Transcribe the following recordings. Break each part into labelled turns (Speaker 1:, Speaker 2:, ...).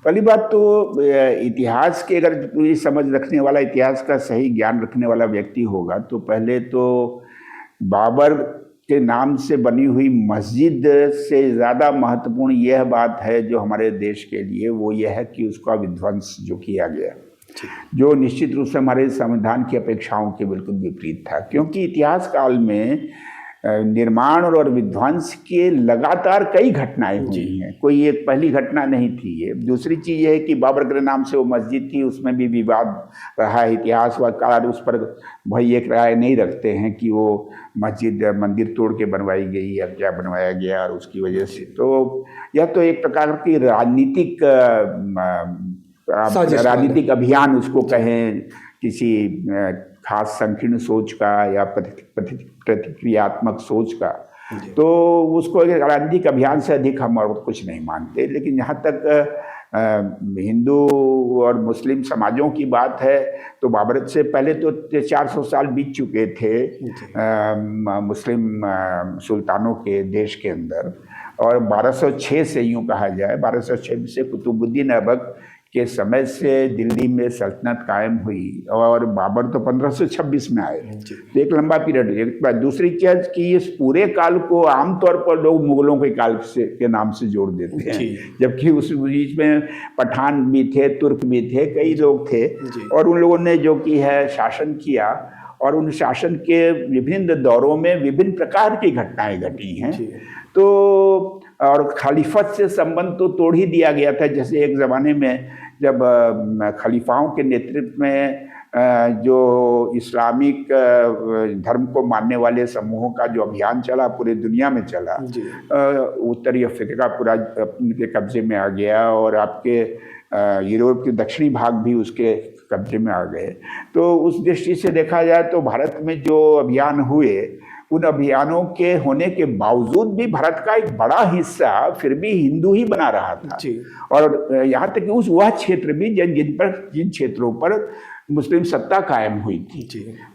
Speaker 1: पहली बात तो इतिहास के अगर पूरी समझ रखने वाला, इतिहास का सही ज्ञान रखने वाला व्यक्ति होगा तो पहले तो बाबर के नाम से बनी हुई मस्जिद से ज़्यादा महत्वपूर्ण यह बात है जो हमारे देश के लिए, वो यह है कि उसका विध्वंस जो किया गया, जो निश्चित रूप से हमारे संविधान की अपेक्षाओं के बिल्कुल विपरीत था। क्योंकि इतिहास काल में निर्माण और विध्वंस के लगातार कई घटनाएं हुई हैं, कोई एक पहली घटना नहीं थी ये। दूसरी चीज़ ये है कि बाबर के नाम से वो मस्जिद थी, उसमें भी विवाद रहा है। इतिहासकार उस पर भाई एक राय नहीं रखते हैं कि वो मस्जिद मंदिर तोड़ के बनवाई गई या क्या बनवाया गया, और उसकी वजह से तो यह तो एक प्रकार की राजनीतिक अभियान उसको कहें, किसी खास संकीर्ण सोच का या प्रतिक्रियात्मक सोच का, तो उसको एक राजनीतिक अभियान से अधिक हम और कुछ नहीं मानते। लेकिन जहाँ तक हिंदू और मुस्लिम समाजों की बात है तो बाबर से पहले तो 400 साल बीत चुके थे मुस्लिम सुल्तानों के देश के अंदर, और 1206 से यूँ कहा जाए 1206 से कुतुबुद्दीन ऐबक के समय से दिल्ली में सल्तनत कायम हुई, और बाबर तो 1526 में आए, तो एक लंबा पीरियड। दूसरी चीज कि इस पूरे काल को आमतौर पर लोग मुगलों के काल के नाम से जोड़ देते हैं, जबकि उस बीच में पठान भी थे, तुर्क भी थे, कई लोग थे, और उन लोगों ने जो कि है शासन किया, और उन शासन के विभिन्न दौरों में विभिन्न प्रकार की घटनाएं घटी हैं। तो और खलीफत से संबंध तो तोड़ ही दिया गया था। जैसे एक ज़माने में जब खलीफाओं के नेतृत्व में जो इस्लामिक धर्म को मानने वाले समूहों का जो अभियान चला, पूरे दुनिया में चला, उत्तरी अफ्रीका पूरा अपने कब्जे में आ गया, और आपके यूरोप के दक्षिणी भाग भी उसके कब्जे में आ गए। तो उस दृष्टि से देखा जाए तो भारत में जो अभियान हुए, उन अभियानों के होने के बावजूद भी भारत का एक बड़ा हिस्सा फिर भी हिंदू ही बना रहा था। और यहाँ तक कि वह क्षेत्र भी जिन क्षेत्रों पर मुस्लिम सत्ता कायम हुई थी,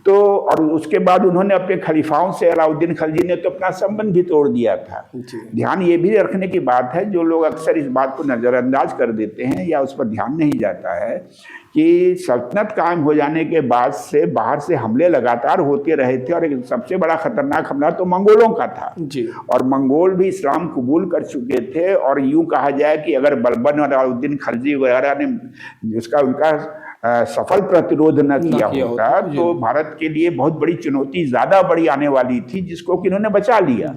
Speaker 1: तो और उसके बाद उन्होंने अपने खलीफाओं से, अलाउद्दीन खलजी ने तो अपना संबंध भी तोड़ दिया था। ध्यान ये भी रखने की बात है, जो लोग अक्सर इस बात को नज़रअंदाज कर देते हैं या उस पर ध्यान नहीं जाता है, कि सल्तनत कायम हो जाने के बाद से बाहर से हमले लगातार होते रहे थे, और एक सबसे बड़ा खतरनाक हमला तो मंगोलों का था और मंगोल भी इस्लाम कबूल कर चुके थे। और यूं कहा जाए कि अगर बलबन और अलाउद्दीन खलजी वगैरह ने उनका सफल प्रतिरोध न किया होता तो भारत के लिए बहुत बड़ी चुनौती, ज़्यादा बड़ी आने वाली थी, जिसको कि इन्होंने बचा लिया।